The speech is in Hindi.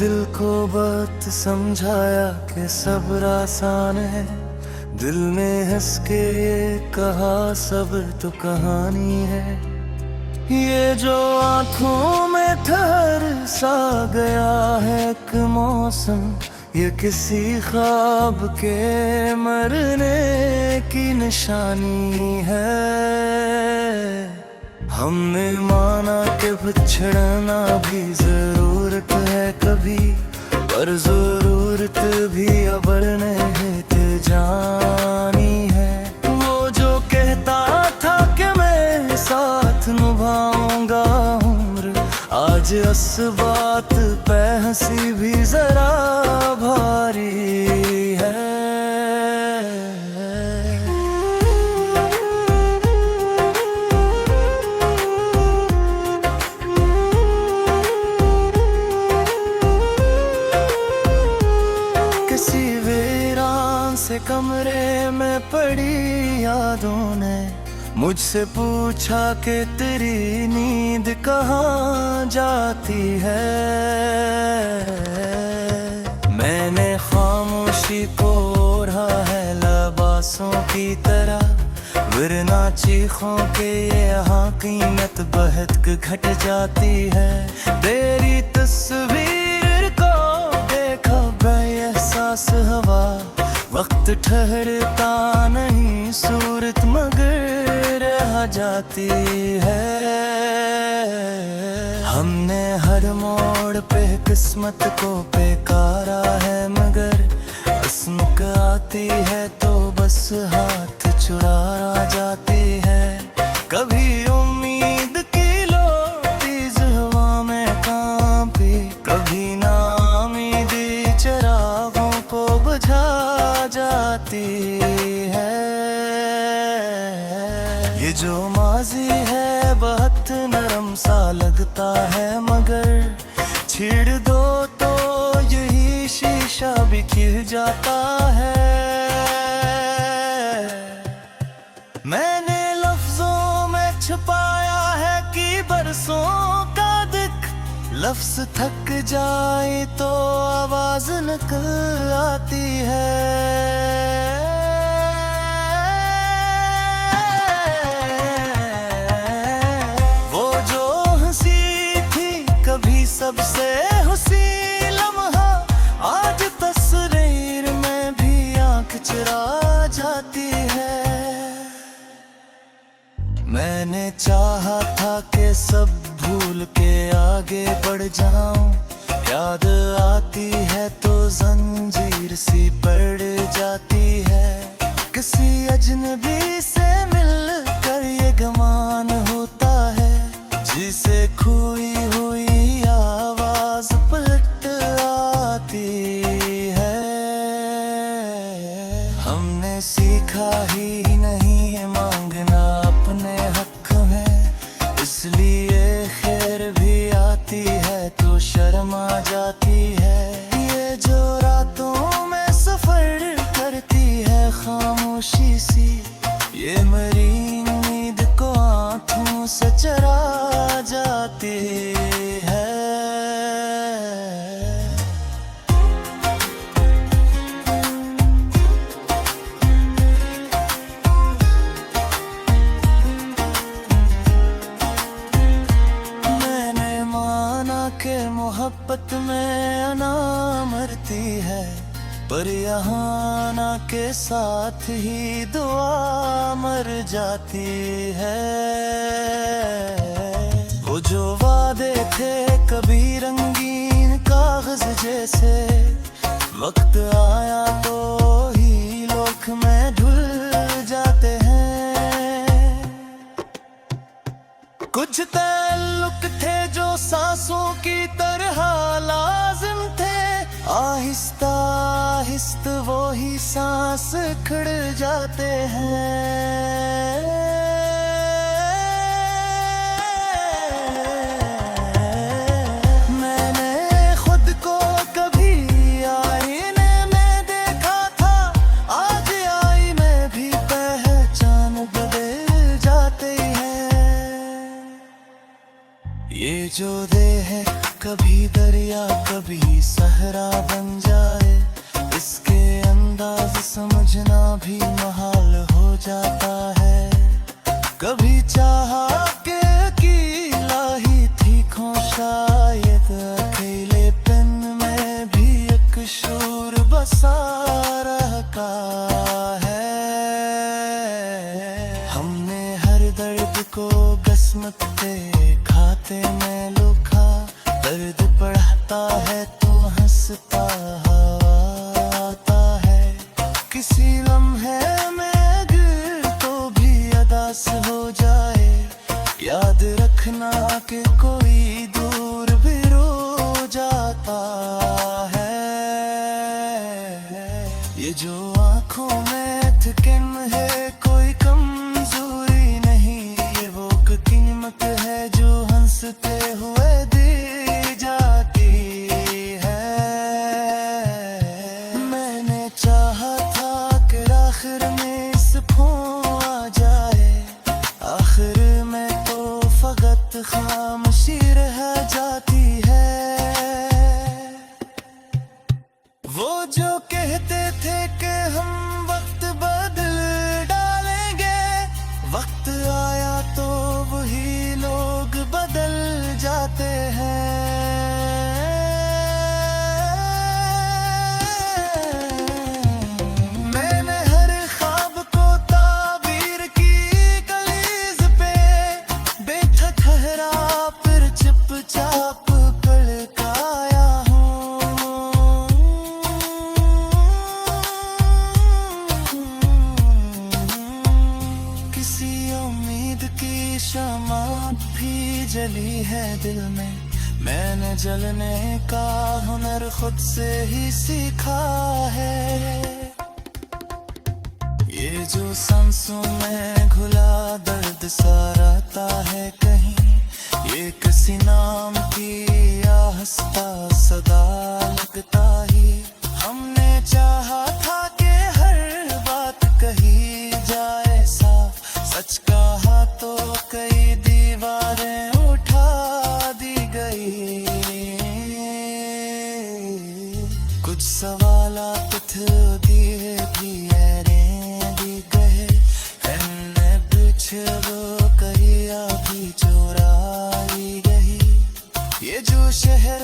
दिल को बात समझाया कि सब्र आसान है। दिल ने हंस के ये कहा सब्र तो कहानी है। ये जो आंखों में ठहर सा गया है एक मौसम, ये किसी ख्वाब के मरने की निशानी है। हमने माना कि बिछड़ना भी जरूरत है कभी, पर जरूरत भी अब निहित जानी है। वो जो कहता था कि मैं साथ निभाऊंगा उम्र, आज इस बात पे हंसी भी जरा भारी है। किसी वीरान से कमरे में पड़ी यादों ने मुझसे पूछा कि तेरी नींद कहाँ जाती है। मैंने खामोशी को ओढ़ा है लबासों की तरह, वरना चीखों के यहाँ कीमत बहुत घट जाती है। तेरी तस्वीर को देखा बेएहसास हवा, वक्त ठहरता नहीं सूरत मगर रह जाती है। हमने हर मोड़ पे किस्मत को बेकारा है, मगर अस्मक आती है तो बस हाथ चुरा जाती है। कभी उम्मीद की लो तेज हवा में कांपी, कभी नाउमीदी चिरागों को बुझा जाती है। ये जो माजी है बहुत नरम सा लगता है, मगर छेड़ दो तो यही शीशा भी खिल जाता है। मैंने लफ्जों में छुपाया है कि बरसों का दुख, लफ्ज थक जाए तो आवाज निकल आती है। वो जो हंसी थी कभी सबसे हंसी लम्हा, आज तस्वीर में भी आंख चुरा जाती है। मैंने चाहा था कि सब भूल के आगे बढ़ जाऊं, याद आती है तो जंजीर सी पड़ जाती है। किसी अजनबी से मिलकर ये गुमान होता है, जिसे खोई हुई आवाज पलट आती है। हमने सीखा ही नहीं मांगना अपने हक में, इसलिए खैर भी आती है तो शर्म आ जाती है। ये जो रातों में सफर करती है खामोशी सी, ये मरी नींद को आंखों से चरा जाती है। के मोहब्बत में अना मरती है, पर यहाँ ना के साथ ही दुआ मर जाती है। वो जो वादे थे कभी रंगीन कागज जैसे, वक्त आया तो ही लोक में ढुल जाते हैं। कुछ ताल्लुक थे जो सांसों की तरह लाजिम थे, आहिस्ता आहिस्ता वो ही सांस खड़ जाते हैं। मैंने खुद को कभी आईने में देखा था, आज आईने भी पहचान बदल जाते हैं। ये जो देह कभी दरिया कभी सहरा बन जाए, इसके अंदाज समझना भी महाल हो जाता है। कभी चाहा के अकेला ही थी खो शायद, अकेलेपन में भी एक शूर बसा रखा है। हमने हर दर्द को किस्मत पे खाते में लुका, दर्द बढ़ता है तो हंसता आता है। किसी लम्हे में गिर तो भी अदास हो जाए, याद रखना कि कोई दूर भी रो जाता है। ये जो आंखों में थकन है कोई कमजोरी नहीं, ये वो कीमत है जो हंसते हुए दी जाती है। मैंने चाहा था कि आखिर में सुकून आ जाए, आखिर में तो फकत खामोशी रह जाती है। वो जो कहते थे कि हम वक्त बदल डालेंगे, वक्त आया तो वही लोग बदल जाते हैं। मैंने हर ख्वाब को ताबीर की कलीज पे बैठा ठहरा, फिर चुपचाप पलकाया हूँ। किसी उम्मीद की शमा भी जली है दिल में, मैंने जलने का हुनर खुद से ही सीखा है। ये जो सांसों में घुला दर्द सा रहता है कहीं, ये किसी नाम की आहिस्ता सदा लगता ही। हमने चाहा था कि हर बात कही जाए साफ, सच कहा तो कई दीवारें उठा दी गई। कुछ सवालात दिए भी दी गए, हमने पूछे वो करिया भी चोराई गई। ये जो शहर